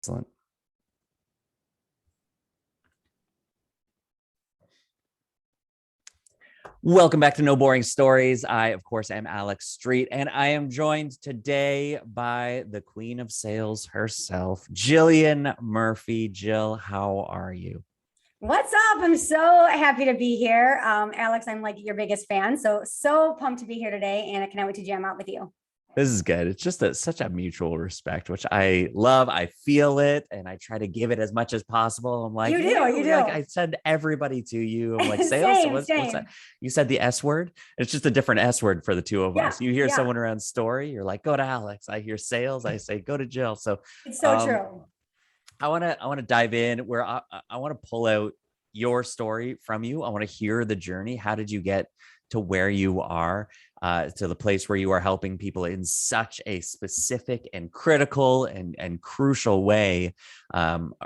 Excellent. Welcome back to No Boring Stories. I, of course, am Alex Street, and I am joined today by the queen of sales herself, Jillian Murphy. Jill, how are you? What's up? I'm so happy to be here. Alex, I'm like your biggest fan. So pumped to be here today, and I cannot wait to jam out with you. This is good. It's just such a mutual respect, which I love. I feel it, and I try to give it as much as possible. I'm like, You do, you do. Like I send everybody to you. I'm like, sales. Same, What's same. that? You said the S word. It's just a different S word for the two of Yeah, us. You hear yeah. someone around story, you're like, go to Alex. I hear sales. I say, go to Jill. So, It's so um, true. I want to dive in where I want to pull out your story from you. I want to hear the journey. How did you get to where you are, to the place where you are helping people in such a specific and critical and crucial way,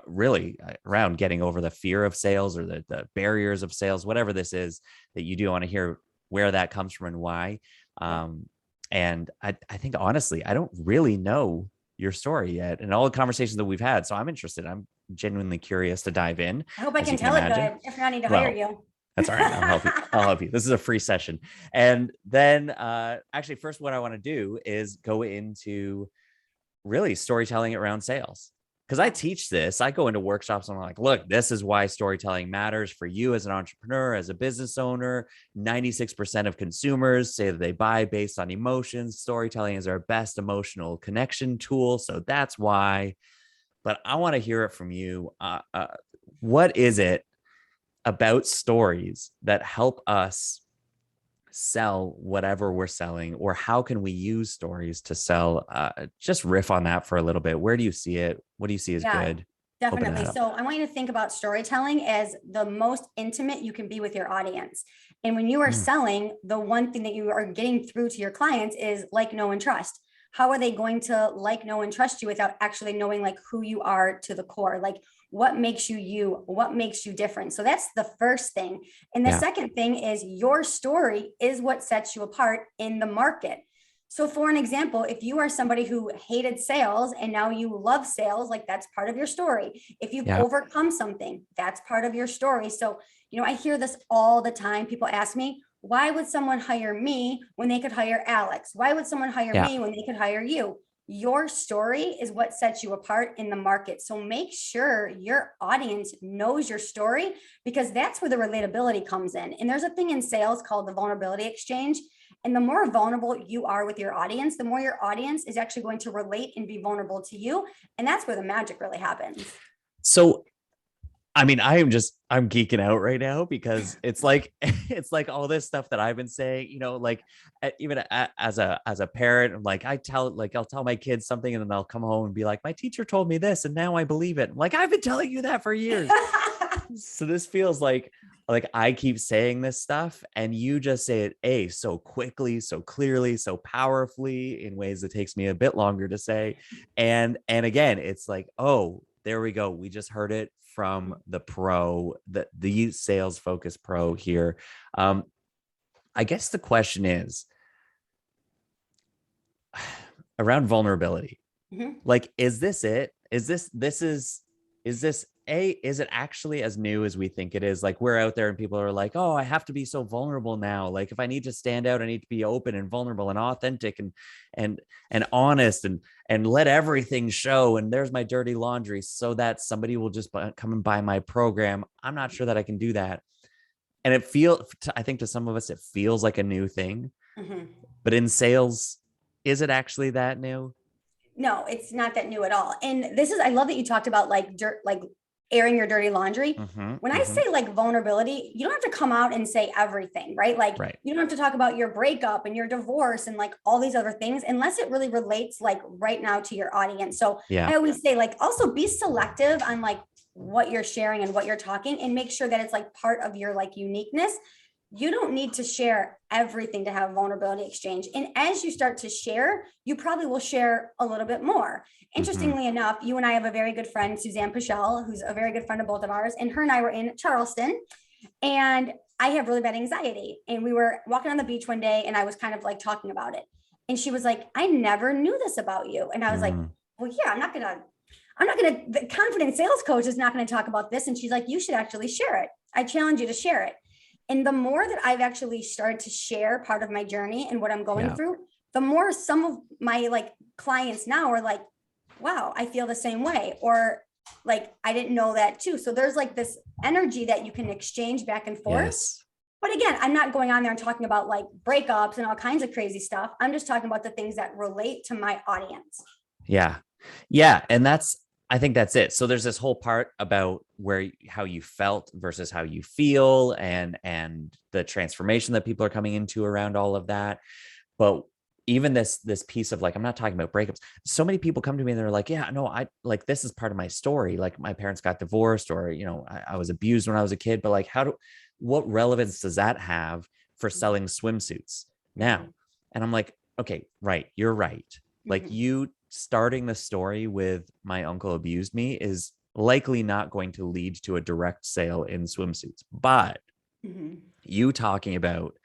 really around getting over the fear of sales or the barriers of sales, whatever this is that you do. I want to hear where that comes from and why. And I think honestly, I don't really know your story yet and all the conversations that we've had. So I'm interested. I'm genuinely curious to dive in. I hope I as can you tell it imagine. good. If not, I need to hire Well, you. that's all right. I'll help you. I'll help you. This is a free session. And then actually first what I want to do is go into really storytelling around sales. Because I teach this, I go into workshops and I'm like, look, this is why storytelling matters for you as an entrepreneur, as a business owner. 96% of consumers say that they buy based on emotions. Storytelling is our best emotional connection tool. So that's why. But I want to hear it from you. What is it about stories that help us sell whatever we're selling, or how can we use stories to sell? Just riff on that for a little bit. Where do you see it? What do you see as Yeah, good? Open definitely. that up. So I want you to think about storytelling as the most intimate you can be with your audience. And when you are Mm, selling, the one thing that you are getting through to your clients is like, know, and trust. How are they going to like, know, and trust you without actually knowing like who you are to the core? Like what makes you you, what makes you different? So that's the first thing. And the yeah. second thing is your story is what sets you apart in the market. So, for an example, if you are somebody who hated sales and now you love sales, like that's part of your story. If you've Yeah. overcome something, that's part of your story. So, I hear this all the time. People ask me, why would someone hire me when they could hire Alex? Why would someone hire Yeah. me when they could hire you? Your story is what sets you apart in the market. So make sure your audience knows your story, because that's where the relatability comes in. And there's a thing in sales called the vulnerability exchange. And the more vulnerable you are with your audience, the more your audience is actually going to relate and be vulnerable to you. And that's where the magic really happens. So I mean, I'm geeking out right now because it's like it's like all this stuff that I've been saying, like even as a parent, I'm like I'll tell my kids something and then they'll come home and be like, my teacher told me this and now I believe it. I'm like, I've been telling you that for years. So this feels like I keep saying this stuff and you just say it so quickly, so clearly, so powerfully in ways that takes me a bit longer to say. And again, it's like, oh, there we go. We just heard it from the pro, the sales focused pro here. I guess the question is around vulnerability. Mhm. Like, is this it? Is it actually as new as we think it is? Like we're out there and people are like, oh, I have to be so vulnerable now. Like if I need to stand out, I need to be open and vulnerable and authentic and honest and let everything show. And there's my dirty laundry so that somebody will just come and buy my program. I'm not sure that I can do that. And I think to some of us, it feels like a new thing, Mhm. but in sales, is it actually that new? No, it's not that new at all. And I love that you talked about like dirt, like airing your dirty laundry. Mm-hmm, When I mm-hmm. say like vulnerability, you don't have to come out and say everything, right? Like Right. you don't have to talk about your breakup and your divorce and like all these other things unless it really relates like right now to your audience. So Yeah. I always say like also be selective on like what you're sharing and what you're talking, and make sure that it's like part of your like uniqueness. You don't need to share everything to have vulnerability exchange. And as you start to share, you probably will share a little bit more. Mm-hmm. Interestingly enough, you and I have a very good friend, Suzanne Pichelle, who's a very good friend of both of ours. And her and I were in Charleston, and I have really bad anxiety. And we were walking on the beach one day, and I was kind of like talking about it. And she was like, I never knew this about you. And I was like, Mm. well, yeah, the confident sales coach is not going to talk about this. And she's like, you should actually share it. I challenge you to share it. And the more that I've actually started to share part of my journey and what I'm going through, the more some of my like clients now are like, wow, I feel the same way. Or like, I didn't know that too. So there's like this energy that you can exchange back and forth. Yes. But again, I'm not going on there and talking about like breakups and all kinds of crazy stuff. I'm just talking about the things that relate to my audience. Yeah. Yeah. And I think that's it. So there's this whole part about how you felt versus how you feel and the transformation that people are coming into around all of that. But even this piece of like, I'm not talking about breakups. So many people come to me and they're like, yeah, no, I like, this is part of my story. Like my parents got divorced, or, I was abused when I was a kid, but like, what relevance does that have for selling swimsuits now? And I'm like, okay, right. You're right. Like you starting the story with my uncle abused me is likely not going to lead to a direct sale in swimsuits, but you talking about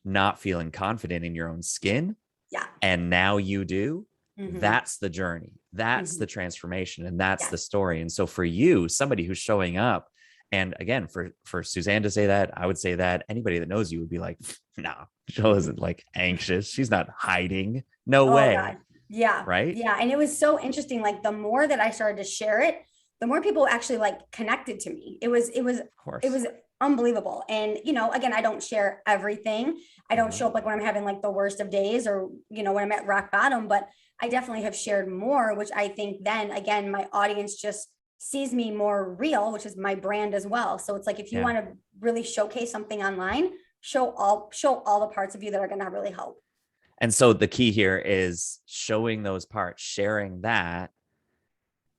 not feeling confident in your own skin. Yeah. And now you do. That's the journey. That's the transformation. And that's the story. And so for you, somebody who's showing up, and again, for Suzanne to say that, I would say that anybody that knows you would be like, no, Jill isn't like anxious. She's not hiding. No way. God. Yeah. Right. Yeah. And it was so interesting. Like the more that I started to share it, the more people actually like connected to me. It was unbelievable. And, again, I don't share everything. I don't show up like when I'm having like the worst of days or, when I'm at rock bottom, but I definitely have shared more, which I think then again, my audience just sees me more real, which is my brand as well. So it's like, if you want to really showcase something online, show all the parts of you that are going to really help. And so the key here is showing those parts, sharing that.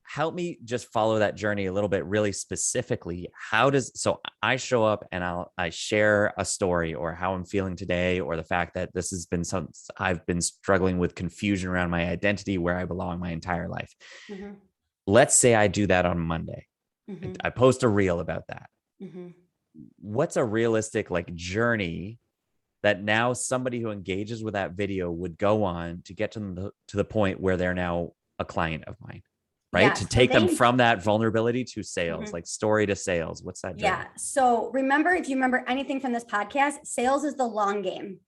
Help me just follow that journey a little bit, really specifically. So I show up and I share a story or how I'm feeling today, or the fact that this has been I've been struggling with confusion around my identity, where I belong my entire life. Let's say I do that on Monday. I post a reel about that. What's a realistic like journey that now somebody who engages with that video would go on to get to the point where they're now a client of mine? Right. To take them from that vulnerability to sales, like story to sales. What's that journey? Yeah. So if you remember anything from this podcast, sales is the long game.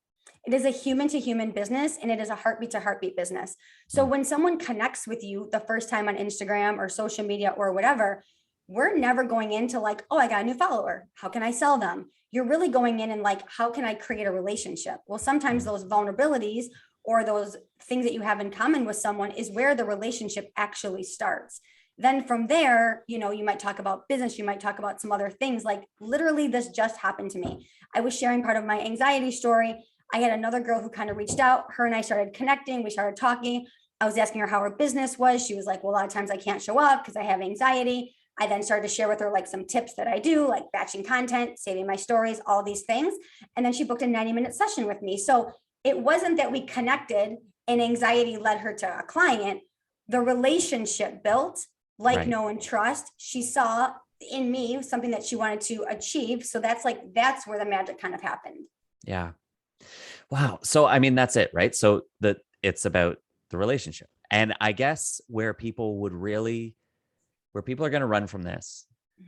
It is a human to human business, and it is a heartbeat to heartbeat business. So when someone connects with you the first time on Instagram or social media or whatever, we're never going into like, oh, I got a new follower. How can I sell them? You're really going in and like, how can I create a relationship? Well, sometimes those vulnerabilities or those things that you have in common with someone is where the relationship actually starts. Then from there, you might talk about business, you might talk about some other things. Like literally this just happened to me. I was sharing part of my anxiety story. I had another girl who kind of reached out. Her and I started connecting. We started talking. I was asking her how her business was. She was like, well, a lot of times I can't show up because I have anxiety. I then started to share with her like some tips that I do, like batching content, saving my stories, all these things. And then she booked a 90-minute session with me. So it wasn't that we connected and anxiety led her to a client. The relationship built, know, and trust. She saw in me something that she wanted to achieve. So that's where the magic kind of happened. Yeah. Wow. So, I mean, that's it, right? So it's about the relationship. And I guess where people are going to run from this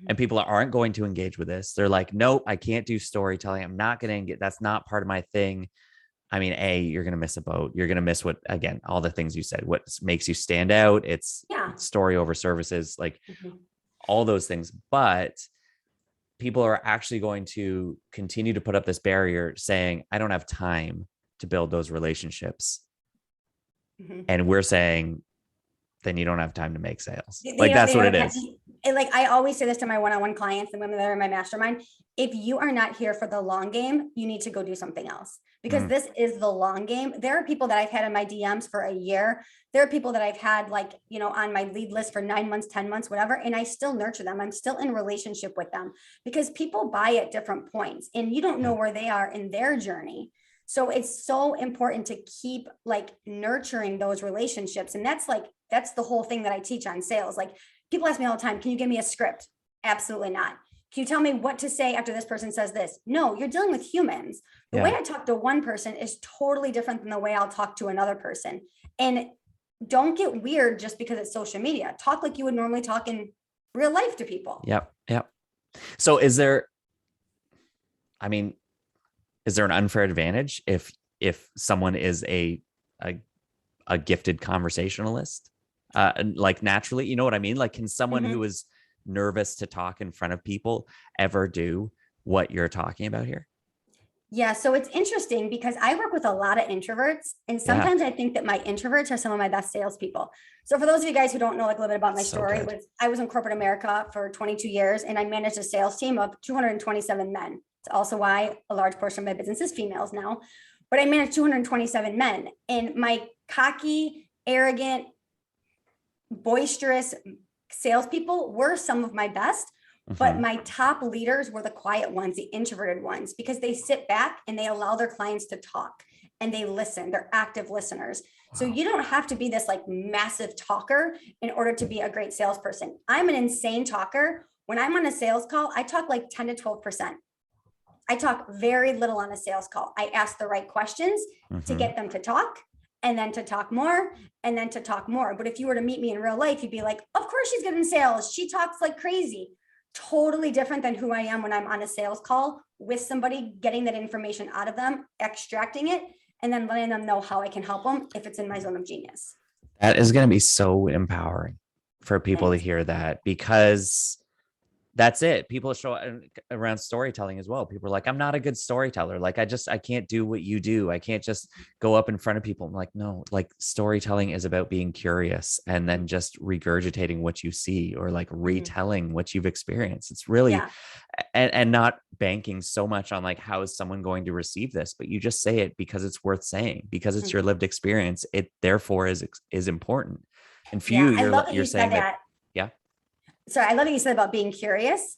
and people aren't going to engage with this. They're like, nope, I can't do storytelling. I'm not going to engage. That's not part of my thing. I mean, you're going to miss a boat. You're going to miss all the things you said, what makes you stand out. It's story over services, like all those things. But people are actually going to continue to put up this barrier saying, I don't have time to build those relationships. And we're saying, then you don't have time to make sales. That's what it is. Like I always say this to my one-on-one clients and women that are in my mastermind. If you are not here for the long game, you need to go do something else, because this is the long game. There are people that I've had in my DMs for a year. There are people that I've had on my lead list for 9 months, 10 months, whatever. And I still nurture them. I'm still in relationship with them because people buy at different points and you don't know where they are in their journey. So it's so important to keep nurturing those relationships. And that's the whole thing that I teach on sales. Like people ask me all the time, can you give me a script? Absolutely not. Can you tell me what to say after this person says this? No, you're dealing with humans. The way I talk to one person is totally different than the way I'll talk to another person. And don't get weird just because it's social media. Talk like you would normally talk in real life to people. Yep. Yep. So is there an unfair advantage if someone is a gifted conversationalist, like naturally, you know what I mean? Like, can someone who is nervous to talk in front of people ever do what you're talking about here? Yeah, so it's interesting because I work with a lot of introverts, and sometimes I think that my introverts are some of my best salespeople. So for those of you guys who don't know, like a little bit about my story, I was in corporate America for 22 years, and I managed a sales team of 227 men. It's also why a large portion of my business is females now, but I managed 227 men, and my cocky, arrogant, boisterous salespeople were some of my best. But my top leaders were the quiet ones, the introverted ones, because they sit back and they allow their clients to talk and they listen. They're active listeners. Wow. So you don't have to be this like massive talker in order to be a great salesperson. I'm an insane talker. When I'm on a sales call, I talk like 10 to 12%. I talk very little on a sales call. I ask the right questions to get them to talk, and then to talk more, and then to talk more. But if you were to meet me in real life, you'd be like, of course she's good in sales. She talks like crazy. Totally different than who I am when I'm on a sales call with somebody, getting that information out of them, extracting it, and then letting them know how I can help them if it's in my zone of genius. That is going to be so empowering for people to hear that, because that's it. People show around storytelling as well. People are like, I'm not a good storyteller. Like, I can't do what you do. I can't just go up in front of people. I'm like, no, like storytelling is about being curious and then just regurgitating what you see, or like retelling what you've experienced. It's really, and not banking so much on like, how is someone going to receive this? But you just say it because it's worth saying, because it's your lived experience. It therefore is important. And for you, you're saying that. Yeah. So I love what you said about being curious,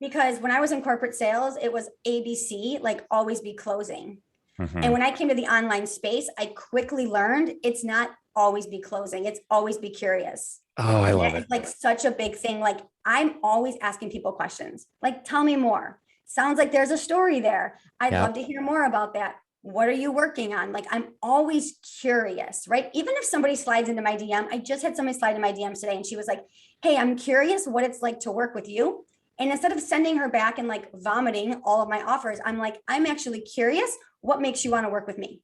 because when I was in corporate sales, it was ABC, like always be closing. And when I came to the online space, I quickly learned it's not always be closing. It's always be curious. Oh, I love it. It's like such a big thing. Like, I'm always asking people questions. Like, tell me more. Sounds like there's a story there. I'd love to hear more about that. What are you working on? Like, I'm always curious, right? Even if somebody slides into my DM, I just had somebody slide in my DMs today, and she was like, hey, I'm curious what it's like to work with you. And instead of sending her back and like vomiting all of my offers, I'm like, I'm actually curious. What makes you want to work with me?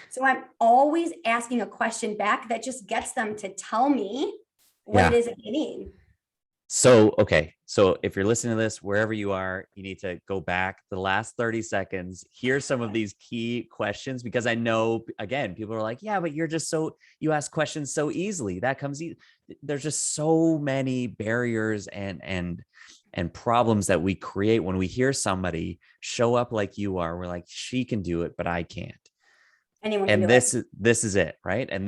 So I'm always asking a question back that just gets them to tell me what it is that they need. So, okay. So if you're listening to this, wherever you are, you need to go back the last 30 seconds. Here's some of these key questions, because I know, again, people are like, yeah, but you ask questions so easily. That comes easy. There's just so many barriers and problems that we create when we hear somebody show up like you are. We're like, she can do it, but I can't. Anyone and this is it, right? And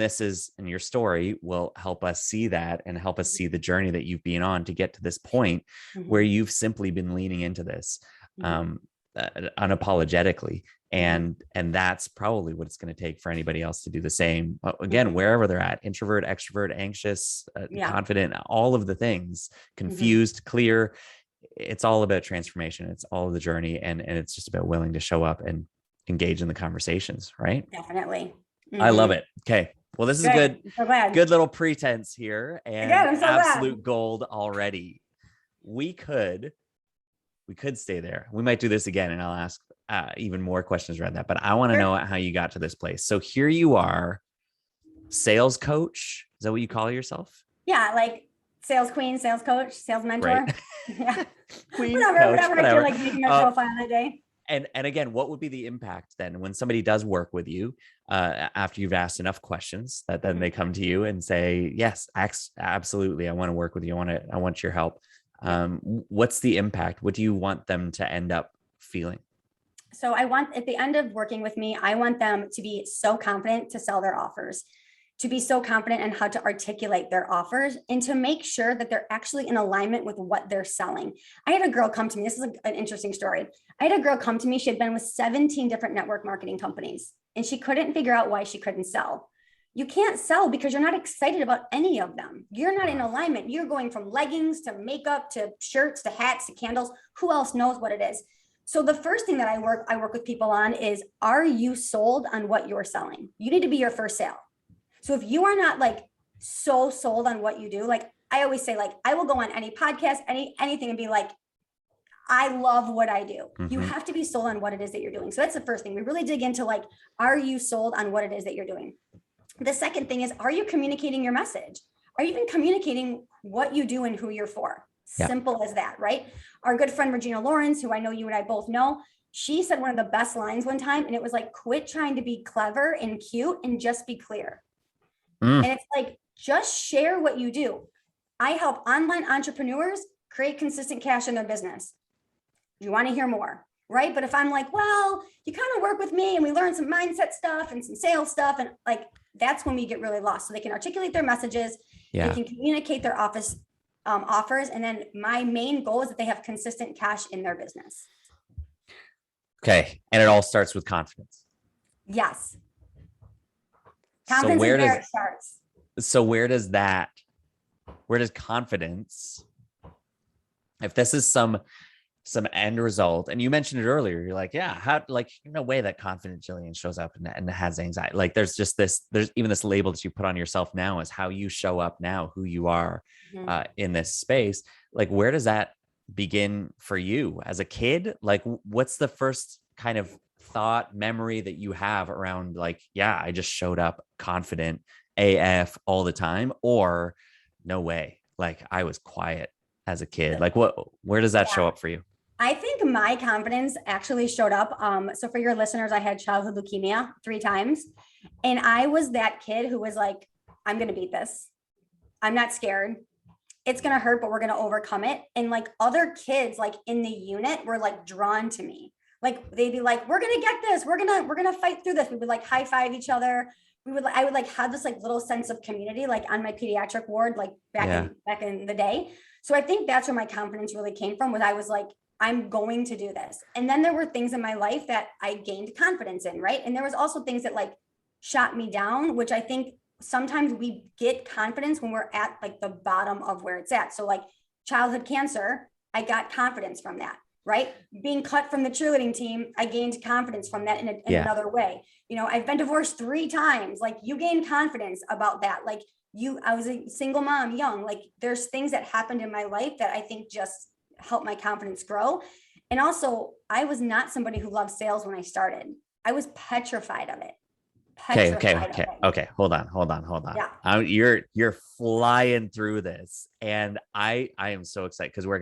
your story will help us see that, and help us see the journey that you've been on to get to this point where you've simply been leaning into this unapologetically. And that's probably what it's going to take for anybody else to do the same. Again, wherever they're at, introvert, extrovert, anxious, confident, all of the things, confused, clear. It's all about transformation. It's all the journey. And it's just about willing to show up and engage in the conversations, right? Definitely. I love it. Okay. Well, this is good little pretense here, and absolute gold already. We could stay there. We might do this again, and I'll ask even more questions around that, but I want to know how you got to this place. So here you are, sales coach. Is that what you call yourself? Yeah. Like sales queen, sales coach, sales mentor. Right. Yeah. Queen, whatever coach, I feel like making my profile that day. And again, what would be the impact then when somebody does work with you after you've asked enough questions that then they come to you and say, yes, absolutely, I want to work with you. I want your help. What's the impact? What do you want them to end up feeling? So I want, at the end of working with me, I want them to be so confident to sell their offers, to be so confident in how to articulate their offers, and to make sure that they're actually in alignment with what they're selling. I had a girl come to me. This is an interesting story. I had a girl come to me. She had been with 17 different network marketing companies, and she couldn't figure out why she couldn't sell. You can't sell because you're not excited about any of them. You're not in alignment. You're going from leggings to makeup to shirts to hats to candles. Who else knows what it is? So the first thing that I work with people on is, are you sold on what you're selling? You need to be your first sale. So if you are not like so sold on what you do, like I always say, like I will go on any podcast, anything and be like, I love what I do. You have to be sold on what it is that you're doing. So that's the first thing. We really dig into like, are you sold on what it is that you're doing? The second thing is, are you communicating your message? Are you even communicating what you do and who you're for? Yeah. Simple as that, right? Our good friend Regina Lawrence, who I know you and I both know, she said one of the best lines one time, and it was like, quit trying to be clever and cute and just be clear. And it's like, just share what you do. I help online entrepreneurs create consistent cash in their business. You want to hear more, right? But if I'm like, well, you kind of work with me and we learn some mindset stuff and some sales stuff, and like, that's when we get really lost. So they can articulate their messages, they can communicate their offers. And then my main goal is that they have consistent cash in their business. Okay. And it all starts with confidence. Yes. Confidence is where it starts. So where does confidence, if this is some end result, and you mentioned it earlier, you're like, yeah, how, like, no way that confident Jillian shows up and has anxiety. Like there's even this label that you put on yourself now is how you show up now, who you are in this space. Like, where does that begin for you as a kid? Like, what's the first kind of thought memory that you have around like, yeah, I just showed up confident AF all the time, or no way, like I was quiet as a kid? Like where does that show up for you? I think my confidence actually showed up. So for your listeners, I had childhood leukemia 3 times. And I was that kid who was like, I'm going to beat this. I'm not scared. It's going to hurt, but we're going to overcome it. And like other kids, like in the unit were like drawn to me. Like they'd be like, we're going to get this. We're going to fight through this. We would like high five each other. I would like have this like little sense of community, like on my pediatric ward, like back in the day. So I think that's where my confidence really came from, was I was like, I'm going to do this. And then there were things in my life that I gained confidence in, right? And there was also things that like shot me down, which I think sometimes we get confidence when we're at like the bottom of where it's at. So like childhood cancer, I got confidence from that, right? Being cut from the cheerleading team, I gained confidence from that in another way. You know, I've been divorced 3 times. Like you gain confidence about that. Like I was a single mom, young, like there's things that happened in my life that I think just helped my confidence grow. And also I was not somebody who loved sales when I started. I was petrified of it. Okay. Hold on. Yeah. You're flying through this, and I am so excited because we're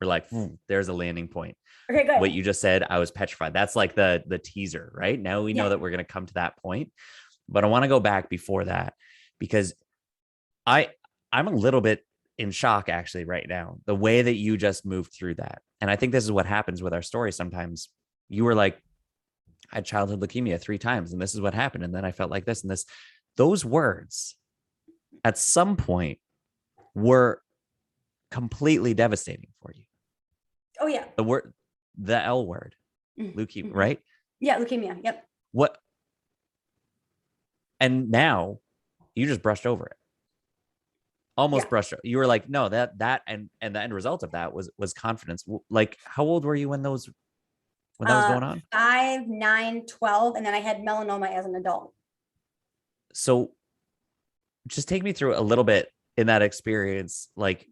like, there's a landing point. Okay, good. What you just said, I was petrified. That's like the teaser, right? Now we know that we're going to come to that point, but I want to go back before that because I'm a little bit in shock actually right now, the way that you just moved through that. And I think this is what happens with our story. Sometimes you were like, I had childhood leukemia 3 times and this is what happened. And then I felt like this and this. Those words at some point were completely devastating for you. Oh yeah. The L word, leukemia, right? Yeah. Leukemia. Yep. What? And now you just brushed over it. Almost brushed over. You were like, no, that and the end result of that was confidence. Like, how old were you when that was going on? 5, 9, 12. And then I had melanoma as an adult. So just take me through a little bit in that experience. Like,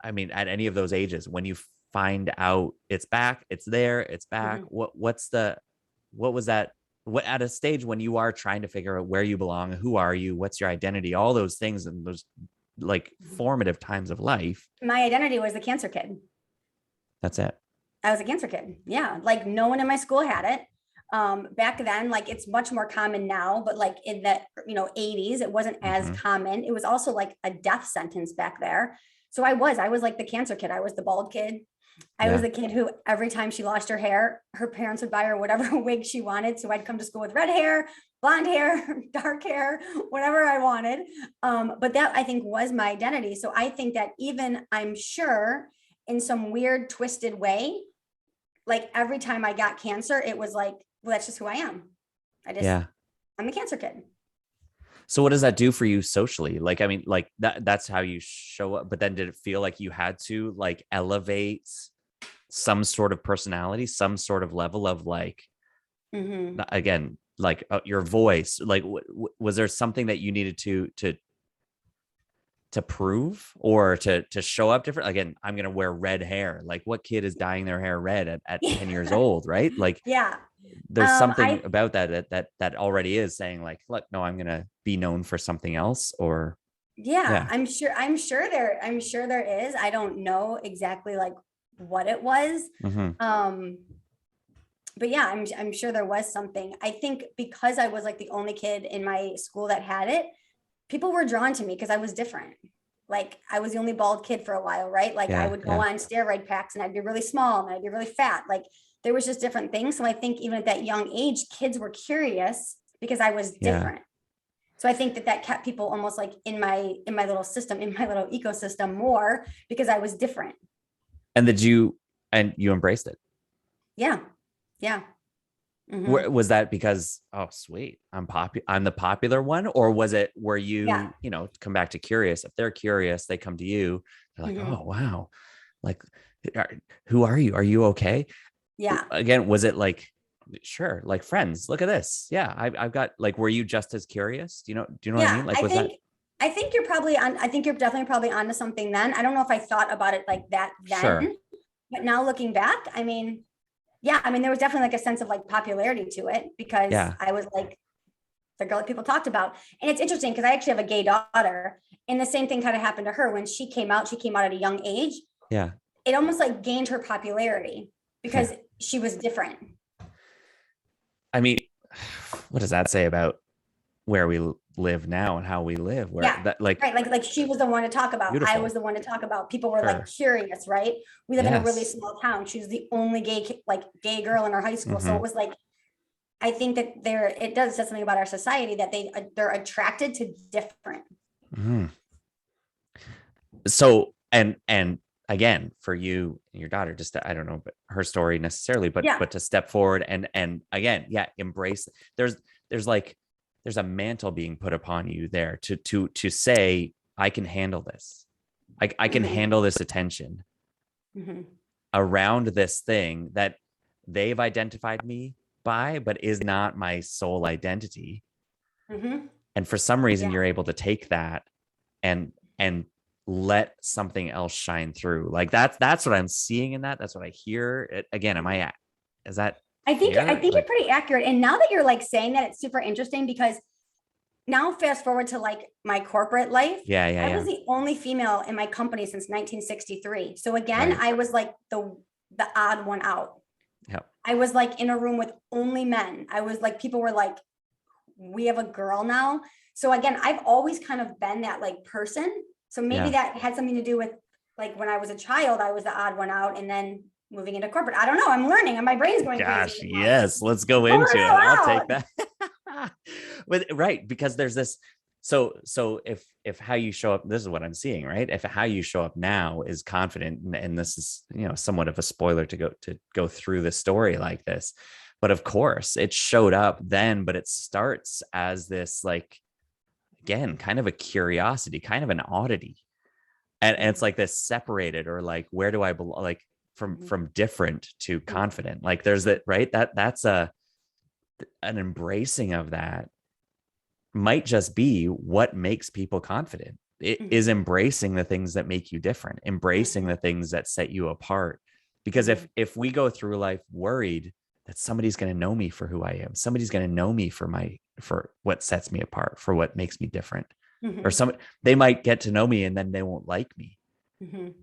I mean, at any of those ages, when you find out it's back, it's there, it's back. What was that? What at a stage when you are trying to figure out where you belong, who are you, what's your identity, all those things, and those like formative times of life. My identity was the cancer kid. That's it. I was a cancer kid. Yeah. Like no one in my school had it. Back then, like it's much more common now, but like in the, 80s, it wasn't as common. It was also like a death sentence back there. So I was like the cancer kid. I was the bald kid. I was the kid who every time she lost her hair, her parents would buy her whatever wig she wanted. So I'd come to school with red hair, blonde hair, dark hair, whatever I wanted. But that I think was my identity. So I think that even I'm sure in some weird twisted way, like every time I got cancer, it was like, well, that's just who I am. I'm the cancer kid. So what does that do for you socially? Like, I mean, like that's how you show up, but then did it feel like you had to like elevate some sort of personality, some sort of level of like, again, like your voice? Like, was there something that you needed to prove or to show up different? Again, I'm going to wear red hair. Like, what kid is dyeing their hair red at 10 years old, right? Like, Yeah. there's something I about that already is saying like, look, no, I'm going to be known for something else. Or Yeah, yeah. I'm sure there is. I don't know exactly like what it was. Mm-hmm. Um, but yeah, I'm sure there was something. I think because I was like the only kid in my school that had it, people were drawn to me because I was different. Like I was the only bald kid for a while, right? Like I Yeah. would go Yeah. on steroid packs and I'd be really small and I'd be really fat. Like there was just different things. So I think even at that young age, kids were curious because I was Yeah. different. So I think that kept people almost like in my little system, in my little ecosystem more because I was different. And you embraced it? Yeah. Yeah. Mm-hmm. Was that because, oh sweet, I'm the popular one, or was it where Yeah. come back to curious? If they're curious, they come to you, they're like, Mm-hmm. oh wow, like, who are you? Are you okay? Yeah. Again, was it like, sure, like friends, look at this, yeah, I've got, like, were you just as curious? Do you know what I Yeah. mean? Like, was that? I think you're probably on, I think you're definitely probably onto something then. I don't know if I thought about it like that Sure. then, but now looking back, I mean, yeah, I mean, there was definitely like a sense of like popularity to it because Yeah. I was like the girl that people talked about. And it's interesting because I actually have a gay daughter, and the same thing kind of happened to her when she came out. She came out at a young age. Yeah. It almost like gained her popularity Yeah. because she was different. I mean, what does that say about where we live now and how we live, where Yeah. that, like, Right. Like she was the one to talk about. I was beautiful. the one to talk about. People were like Sure. curious, right? We live in a really Yes. small town. She was the only gay girl in our high school. So Mm-hmm. it was like, I think that it does say something about our society that they're attracted to different. Mm-hmm. So, and again, for you and your daughter, just I don't know but her story necessarily, but Yeah. to step forward and again, yeah, embrace. There's like, there's a mantle being put upon you there to say, I can handle this. I can Mm-hmm. handle this attention Mm-hmm. around this thing that they've identified me by, but is not my sole identity. Mm-hmm. And for some reason, Yeah. you're able to take that and let something else shine through. Like, that's what I'm seeing in that. That's what I hear. Again, is that I fair? think you're Like, pretty accurate. And now that you're like saying that, it's super interesting because now fast forward to like my corporate life. yeah, yeah, I yeah. was the only female in my company since 1963. So again, Right. I was like the odd one out. Yeah. I was like in a room with only men. I was like, people were like, we have a girl now. So again, I've always kind of been that like person. So maybe Yeah. that had something to do with like when I was a child, I was the odd one out, and then moving into corporate. I don't know. I'm learning and my brain's going Gosh, crazy. yes. Let's go Pulling into it it. all I'll take out. that. But right, because there's this. So if how you show up, this is what I'm seeing, right? If how you show up now is confident, and this is, somewhat of a spoiler to go through the story like this, but of course it showed up then, but it starts as this, like, again, kind of a curiosity, kind of an oddity, and it's like this separated, or like, where do I belong, like, from different to confident, like there's that, right, that's an embracing of that might just be what makes people confident. It is embracing the things that make you different, embracing the things that set you apart. Because if we go through life worried that somebody's going to know me for who I am, somebody's going to know me for what sets me apart, for what makes me different, or they might get to know me and then they won't like me. Of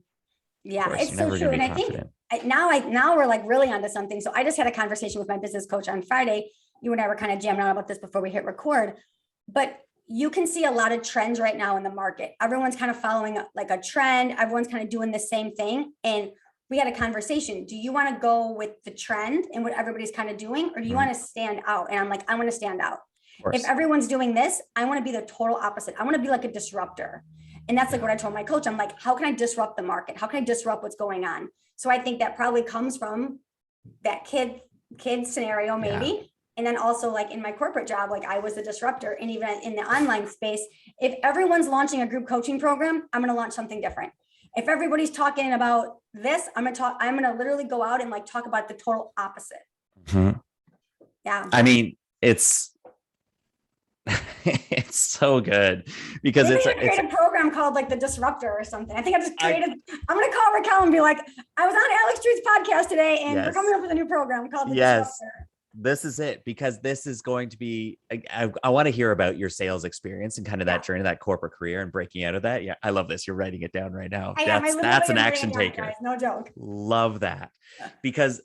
Yeah, course, it's you're so never going true. to be And I think confident. now we're like really onto something. So I just had a conversation with my business coach on Friday. You and I were kind of jamming on about this before we hit record, but you can see a lot of trends right now in the market. Everyone's kind of following like a trend. Everyone's kind of doing the same thing. And we had a conversation. Do you want to go with the trend and what everybody's kind of doing, or do you want to stand out? And I'm like, I want to stand out. If everyone's doing this, I want to be the total opposite. I want to be like a disruptor. And that's like what I told my coach. I'm like, how can I disrupt the market? How can I disrupt what's going on? So I think that probably comes from that kid scenario, maybe. Yeah. And then also like in my corporate job, like I was the disruptor. And even in the online space, if everyone's launching a group coaching program, I'm going to launch something different. If everybody's talking about this, I'm going to literally go out and like talk about the total opposite. Mm-hmm. Yeah. I mean, it's it's so good because Maybe it's I create a program called like the Disruptor or something. I think I just created. I'm going to call Raquel and be like, I was on Alex Drew's podcast today, and we're coming up with a new program called the Disruptor. This is it, because this is going to be, I want to hear about your sales experience and kind of that journey, that corporate career and breaking out of that. Yeah. I love this. You're writing it down right now. That's an action taker. Guys, no joke. Love that. Because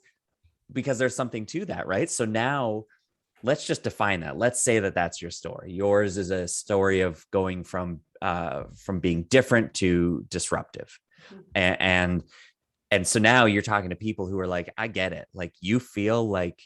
there's something to that, right? So now let's just define that. Let's say that that's your story. Yours is a story of going from being different to disruptive. And so now you're talking to people who are like, I get it. Like, you feel like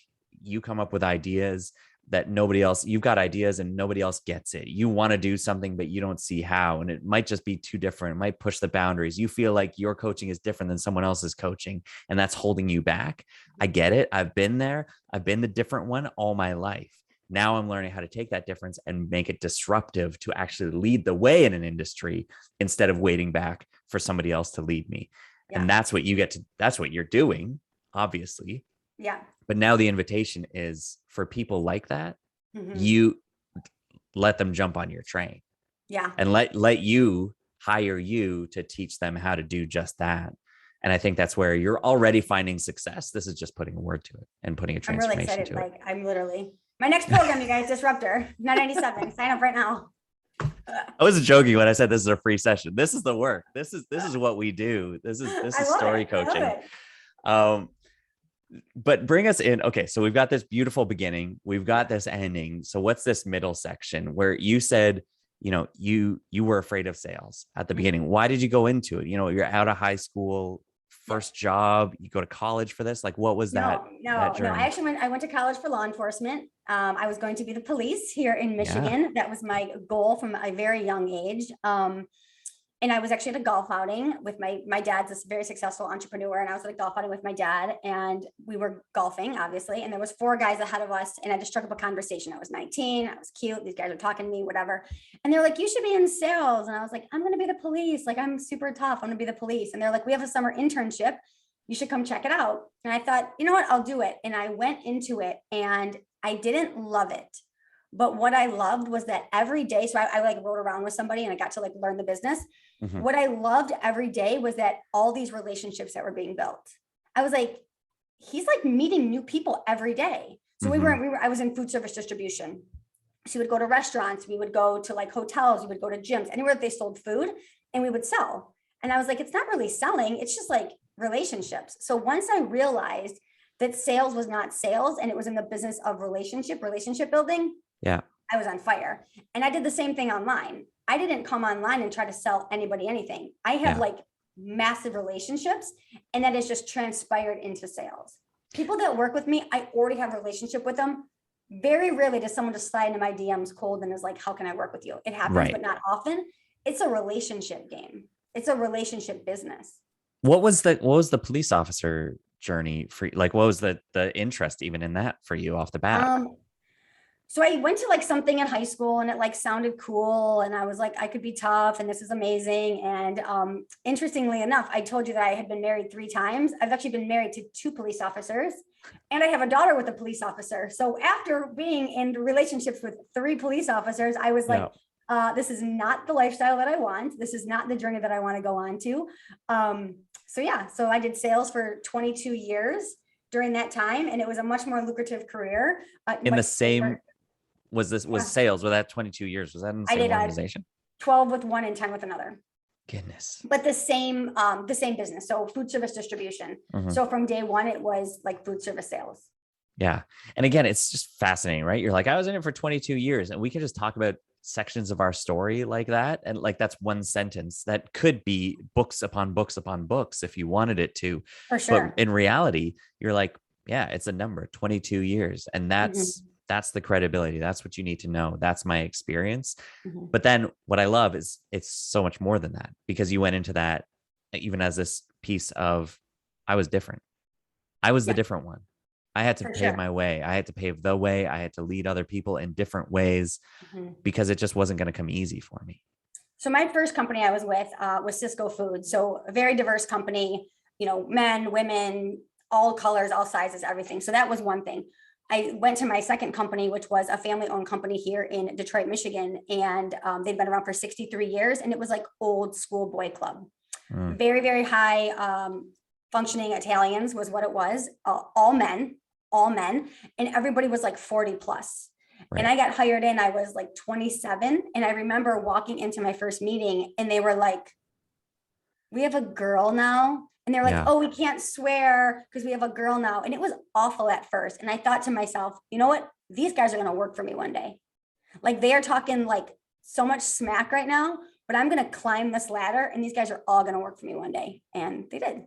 you come up with ideas that nobody else, you've got ideas and nobody else gets it. You want to do something, but you don't see how, and it might just be too different. It might push the boundaries. You feel like your coaching is different than someone else's coaching, and that's holding you back. I get it. I've been there. I've been the different one all my life. Now I'm learning how to take that difference and make it disruptive to actually lead the way in an industry instead of waiting back for somebody else to lead me. Yeah. And that's what that's what you're doing, obviously. Yeah. But now the invitation is for people like that, you let them jump on your train. Yeah. And let you hire you to teach them how to do just that. And I think that's where you're already finding success. This is just putting a word to it and putting a transformation I'm really excited. to it. Like, I'm literally, my next program, you guys, Disruptor, 997. Sign up right now. I wasn't joking when I said this is a free session. This is the work. This is what we do. This is story coaching. But bring us in. Okay, so we've got this beautiful beginning. We've got this ending. So what's this middle section where you said, you were afraid of sales at the beginning? Why did you go into it? You're out of high school, first job, you go to college for this. Like, what was that? No. I went to college for law enforcement. I was going to be the police here in Michigan. Yeah. That was my goal from a very young age. And I was actually at a golf outing with my dad's this very successful entrepreneur. And I was at a golf outing with my dad, and we were golfing, obviously. And there was 4 guys ahead of us. And I just struck up a conversation. I was 19. I was cute. These guys were talking to me, whatever. And they're like, you should be in sales. And I was like, I'm going to be the police. Like, I'm super tough. I'm going to be the police. And they're like, we have a summer internship. You should come check it out. And I thought, you know what, I'll do it. And I went into it, and I didn't love it. But what I loved was that every day, so I like rode around with somebody and I got to like learn the business. What I loved every day was that all these relationships that were being built. I was like, he's like meeting new people every day. So I was in food service distribution. So we would go to restaurants, we would go to like hotels, we would go to gyms, anywhere that they sold food, and we would sell. And I was like, it's not really selling, it's just like relationships. So once I realized that sales was not sales and it was in the business of relationship building, yeah, I was on fire. And I did the same thing online. I didn't come online and try to sell anybody anything. I have like massive relationships, and that has just transpired into sales. People that work with me, I already have a relationship with them. Very rarely does someone just slide into my DMs cold and is like, how can I work with you? It happens, but not often. It's a relationship game. It's a relationship business. What was the police officer journey for you? Like, what was the interest even in that for you off the bat? So I went to like something in high school, and it like sounded cool. And I was like, I could be tough, and this is amazing. And interestingly enough, I told you that I had been married 3 times. I've actually been married to 2 police officers, and I have a daughter with a police officer. So after being in relationships with 3 police officers, I was like, this is not the lifestyle that I want. This is not the journey that I want to go on to. So I did sales for 22 years during that time, and it was a much more lucrative career. Was sales? Was that 22 years? Was that in the same organization? 12 with one and 10 with another. Goodness. But the same business. So food service distribution. So from day one, it was like food service sales. Yeah. And again, it's just fascinating, right? You're like, I was in it for 22 years, and we can just talk about sections of our story like that. And like, that's one sentence that could be books upon books upon books if you wanted it to. For sure. But in reality, you're like, yeah, it's a number, 22 years. And that's the credibility. That's what you need to know. That's my experience. But then what I love is it's so much more than that, because you went into that even as this piece of, I was different. I was the different one. I had to pave my way. I had to pave the way. I had to lead other people in different ways because it just wasn't going to come easy for me. So my first company I was with was Cisco Foods. So a very diverse company, men, women, all colors, all sizes, everything. So that was one thing. I went to my second company, which was a family-owned company here in Detroit, Michigan, and they've been around for 63 years, and it was like old school boy club. Very, very high functioning Italians was what it was. All men, and everybody was like 40 plus. Right. And I got hired in, I was like 27. And I remember walking into my first meeting and they were like, we have a girl now. And they're like, oh, we can't swear because we have a girl now. And it was awful at first. And I thought to myself, you know what? These guys are going to work for me one day. Like they are talking like so much smack right now, but I'm going to climb this ladder and these guys are all going to work for me one day. And they did.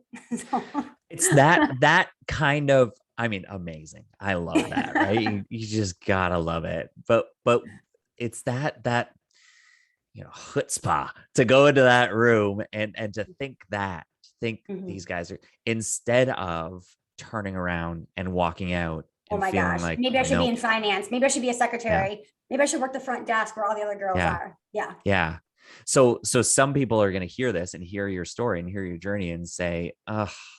So. It's that kind of, I mean, amazing. I love that, right? You just gotta love it. But it's that chutzpah to go into that room and to think these guys are, instead of turning around and walking out. Oh my gosh. Like, maybe I should be in finance. Maybe I should be a secretary. Yeah. Maybe I should work the front desk where all the other girls are. Yeah. Yeah. So some people are going to hear this and hear your story and hear your journey and say,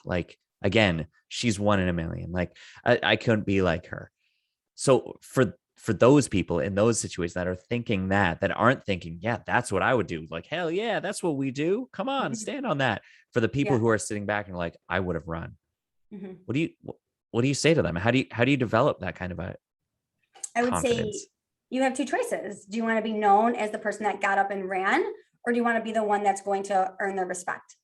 like, again, she's one in a million. Like I couldn't be like her. So for those people in those situations that are thinking that aren't thinking, yeah, that's what I would do. Like, hell yeah, that's what we do. Come on, stand on that. For the people who are sitting back and like, I would have run. Mm-hmm. What do you say to them? How do you develop that kind of a I would confidence? Say you have two choices. Do you want to be known as the person that got up and ran, or do you want to be the one that's going to earn their respect?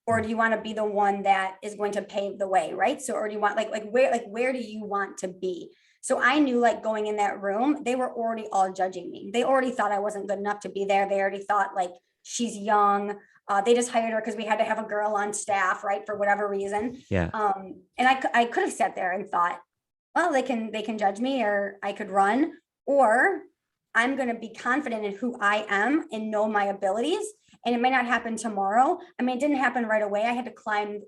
Or do you want to be the one that is going to pave the way, right? So, or do you want where do you want to be? So I knew like going in that room, they were already all judging me. They already thought I wasn't good enough to be there. They already thought like she's young. They just hired her because we had to have a girl on staff, right? For whatever reason. Yeah. And I could have sat there and thought, well, they can judge me, or I could run, or I'm going to be confident in who I am and know my abilities. And it may not happen tomorrow. I mean, it didn't happen right away. I had to climb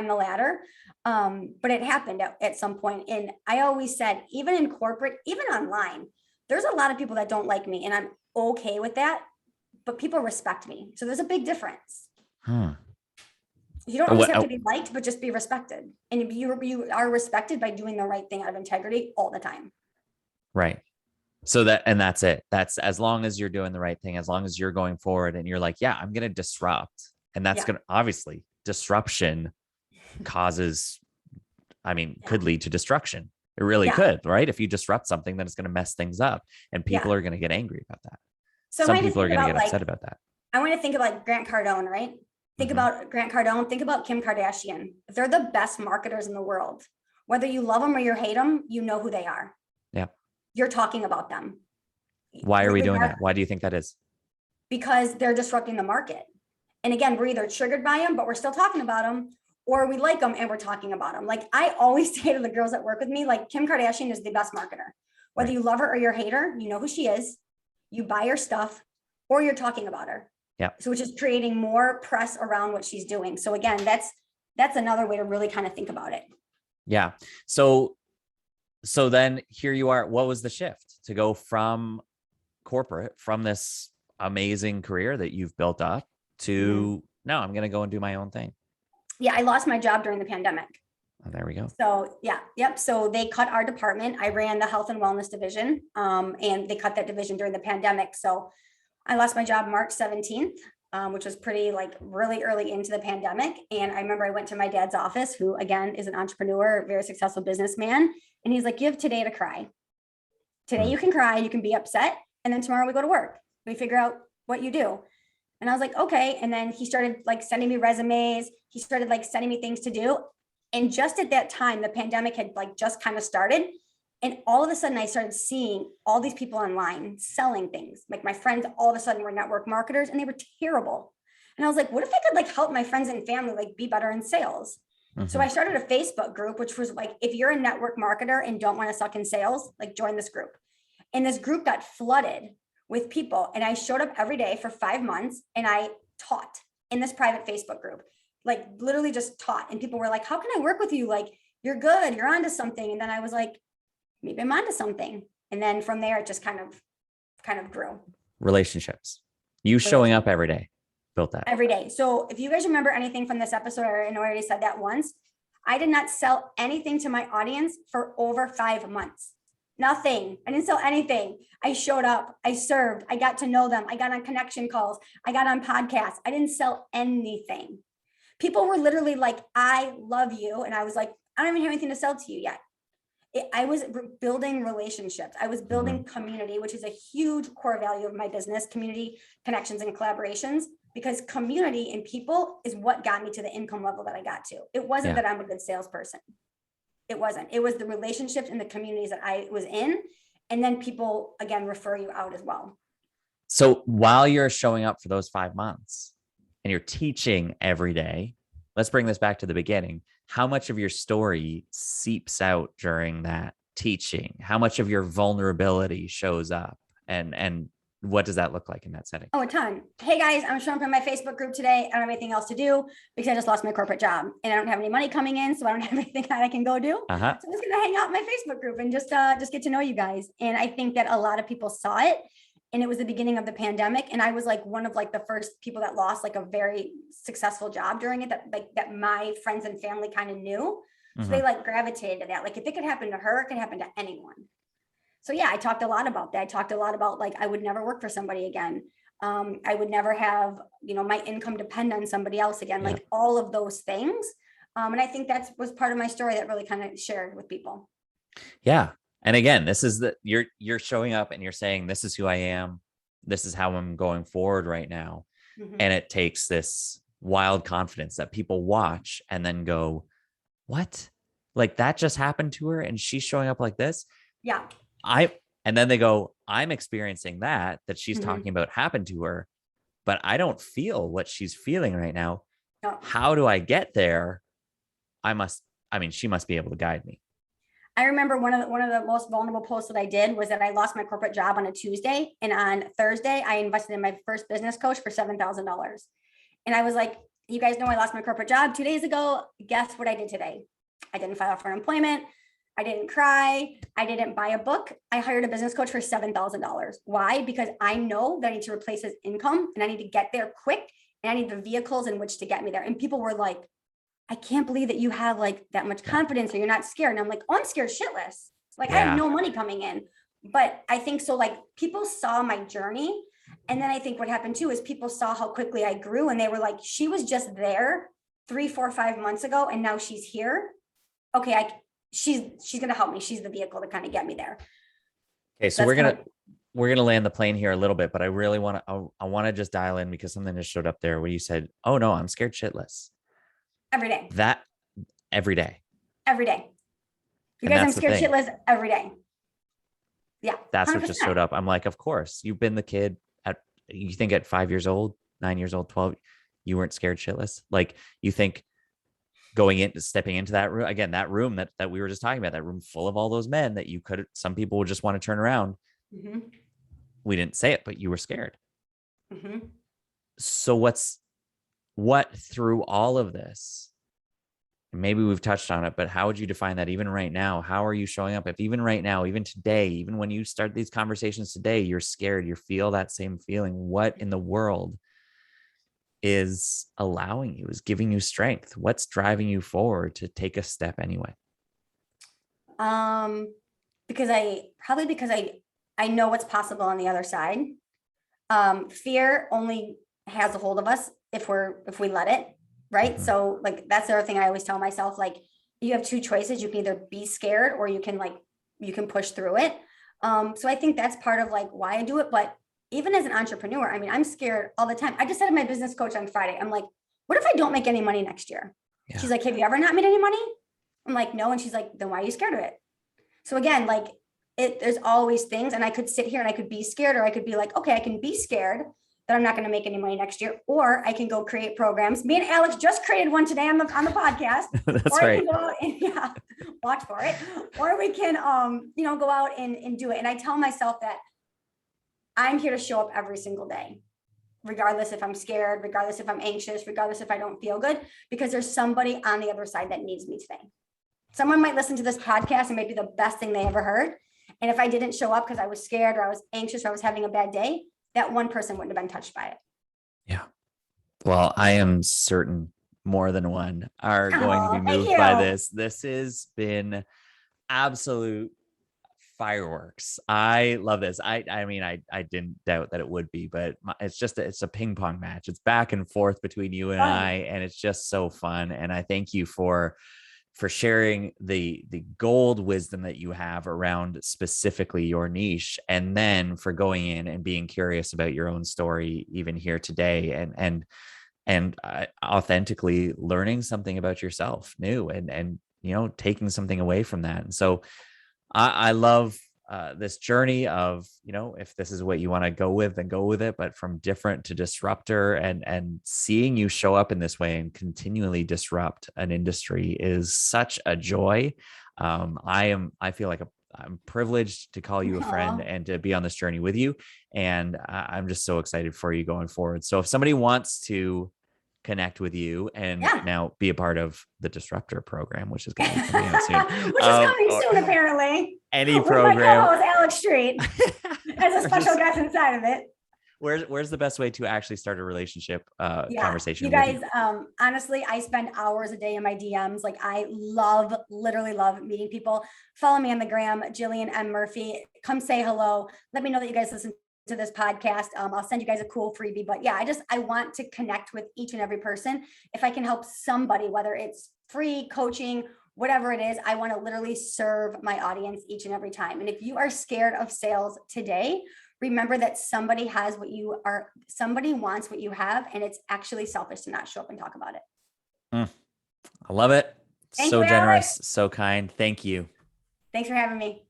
the ladder. But it happened at some point. And I always said, even in corporate, even online, there's a lot of people that don't like me, and I'm okay with that, but people respect me. So there's a big difference. You don't always have to be liked, but just be respected. And you are respected by doing the right thing out of integrity all the time. Right. So that's it. That's as long as you're doing the right thing, as long as you're going forward and you're like, yeah, I'm going to disrupt. And that's going to, obviously, disruption causes, could lead to destruction. It really could, right? If you disrupt something, then it's going to mess things up and people are going to get angry about that. So some people are going to get upset about that. I want to think about Grant Cardone, right? Think about Grant Cardone. Think about Kim Kardashian. They're the best marketers in the world. Whether you love them or you hate them, you know who they are. Yeah. You're talking about them. Why are we doing that? Why do you think that is? Because they're disrupting the market. And again, we're either triggered by them, but we're still talking about them, or we like them and we're talking about them. Like I always say to the girls that work with me, like Kim Kardashian is the best marketer. Whether you love her or you hate her, you know who she is, you buy her stuff, or you're talking about her. Yeah. So which is creating more press around what she's doing. So again, that's another way to really kind of think about it. Yeah. So then here you are. What was the shift to go from corporate, from this amazing career that you've built up to no, I'm going to go and do my own thing? Yeah. I lost my job during the pandemic. Oh, there we go. So yeah. Yep. So they cut our department. I ran the health and wellness division. And they cut that division during the pandemic. So I lost my job March 17th, which was pretty really early into the pandemic. And I remember I went to my dad's office, who again is an entrepreneur, very successful businessman. And he's like, you have today to cry. Today you can cry, you can be upset. And then tomorrow we go to work. We figure out what you do. And I was like, okay. And then he started sending me resumes. He started sending me things to do. And just at that time, the pandemic had just kind of started. And all of a sudden I started seeing all these people online selling things. Like my friends all of a sudden were network marketers and they were terrible. And I was like, what if I could help my friends and family be better in sales? So I started a Facebook group, which was if you're a network marketer and don't want to suck in sales, join this group. And this group got flooded with people. And I showed up every day for 5 months and I taught in this private Facebook group, literally just taught. And people were like, how can I work with you? You're good, you're onto something. And then I was like, maybe I'm onto something. And then from there, it just kind of grew. Relationships. You showing up every day built that. Every day. So if you guys remember anything from this episode, I know I already said that once, I did not sell anything to my audience for over 5 months. Nothing. I didn't sell anything. I showed up. I served. I got to know them. I got on connection calls. I got on podcasts. I didn't sell anything. People were literally like, I love you. And I was like, I don't even have anything to sell to you yet. I was building relationships. I was building community, which is a huge core value of my business, community, connections, and collaborations, because community and people is what got me to the income level that I got to. It wasn't that I'm a good salesperson. It wasn't. It was the relationships and the communities that I was in. And then people, again, refer you out as well. So while you're showing up for those 5 months and you're teaching every day, let's bring this back to the beginning. How much of your story seeps out during that teaching? How much of your vulnerability shows up? And what does that look like in that setting? Oh, a ton. Hey guys, I'm showing up in my Facebook group today. I don't have anything else to do because I just lost my corporate job and I don't have any money coming in. So I don't have anything that I can go do. So I'm just going to hang out in my Facebook group and just get to know you guys. And I think that a lot of people saw it. And it was the beginning of the pandemic. And I was like one of like the first people that lost like a very successful job during it, that my friends and family kind of knew. So they like gravitated to that. Like if it could happen to her, it can happen to anyone. So yeah, I talked a lot about that. I talked a lot about like, I would never work for somebody again. I would never have, my income depend on somebody else again, like all of those things. And I think that was part of my story that really kind of shared with people. Yeah. And again, this is you're showing up and you're saying, this is who I am. This is how I'm going forward right now. And it takes this wild confidence that people watch and then go, what? Like that just happened to her and she's showing up like this. Yeah. And then they go, I'm experiencing that she's talking about happened to her, but I don't feel what she's feeling right now. No. How do I get there? She must be able to guide me. I remember one of the most vulnerable posts that I did was that I lost my corporate job on a Tuesday. And on Thursday, I invested in my first business coach for $7,000. And I was like, you guys know I lost my corporate job 2 days ago. Guess what I did today? I didn't file for unemployment. I didn't cry. I didn't buy a book. I hired a business coach for $7,000. Why? Because I know that I need to replace his income and I need to get there quick. And I need the vehicles in which to get me there. And people were like, I can't believe that you have like that much confidence or you're not scared. And I'm like, oh, I'm scared shitless. Like I have no money coming in. But I think so like people saw my journey. And then I think what happened too is people saw how quickly I grew and they were like, she was just there 3, 4, 5 months ago. And now she's here. Okay. She's going to help me. She's the vehicle to kind of get me there. Okay. So we're going to land the plane here a little bit, but I really want to just dial in because something just showed up there where you said, oh no, I'm scared shitless. Every day. Every day. Every day. You guys, I'm scared shitless every day. Yeah. That's 100%. what just showed up. I'm like, of course, you've been the kid you think at 5 years old, 9 years old, 12, you weren't scared shitless. Like you think stepping into that room, again, that room that we were just talking about, that room full of all those men that some people would just want to turn around. We didn't say it, but you were scared. So what through all of this, maybe we've touched on it, but how would you define that even right now? How are you showing up? If even right now, even today, even when you start these conversations today, you're scared, you feel that same feeling, what in the world is allowing you, is giving you strength? What's driving you forward to take a step anyway? Because I know what's possible on the other side. Fear only has a hold of us if we let it, right? So like, that's the other thing I always tell myself, like you have two choices. You can either be scared or you can push through it. So I think that's part of like why I do it. But even as an entrepreneur, I mean, I'm scared all the time. I just said to my business coach on Friday, I'm like, what if I don't make any money next year? Yeah. She's like, have you ever not made any money? I'm like, no. And she's like, then why are you scared of it? So again, like there's always things, and I could sit here and I could be scared, or I could be like, okay, I can be scared that I'm not going to make any money next year, or I can go create programs. Me and Alex just created one today on the podcast. That's or right. I can go out and watch for it, or we can, go out and do it. And I tell myself that I'm here to show up every single day, regardless if I'm scared, regardless if I'm anxious, regardless if I don't feel good, because there's somebody on the other side that needs me today. Someone might listen to this podcast and might be the best thing they ever heard. And if I didn't show up because I was scared or I was anxious or I was having a bad day, that one person wouldn't have been touched by it. Yeah. Well, I am certain more than one, are going to be Oh, thank moved by you. this. This has been absolute fireworks. I love this. I mean, I didn't doubt that it would be, but it's a ping pong match. It's back and forth between you and I, Fun. and it's just so fun. And I thank you for sharing the gold wisdom that you have around specifically your niche, and then for going in and being curious about your own story even here today, and authentically learning something about yourself new, and taking something away from that. And so I love this journey of, if this is what you want to go with, then go with it. But from different to disruptor, and seeing you show up in this way and continually disrupt an industry is such a joy. I feel like I'm privileged to call you a friend Aw. and to be on this journey with you. And I'm just so excited for you going forward. So if somebody wants to connect with you and Yeah. now be a part of the disruptor program, which is going to be coming out soon, Which is coming or soon, apparently, any with my program. co-host Alex Street as a special guest inside of it. Where's the best way to actually start a relationship Yeah, you conversation with you? guys, honestly, I spend hours a day in my DMs. Like, I literally love meeting people. Follow me on the gram, Jillian M. Murphy. Come say hello. Let me know that you guys listen to this podcast. I'll send you guys a cool freebie. But yeah, I want to connect with each and every person. If I can help somebody, whether it's free coaching, whatever it is, I want to literally serve my audience each and every time. And if you are scared of sales today, remember that somebody has what you are, somebody wants what you have, and it's actually selfish to not show up and talk about it. Mm, I love it. Thank you, So Alex. generous, so kind. Thank you. Thanks for having me.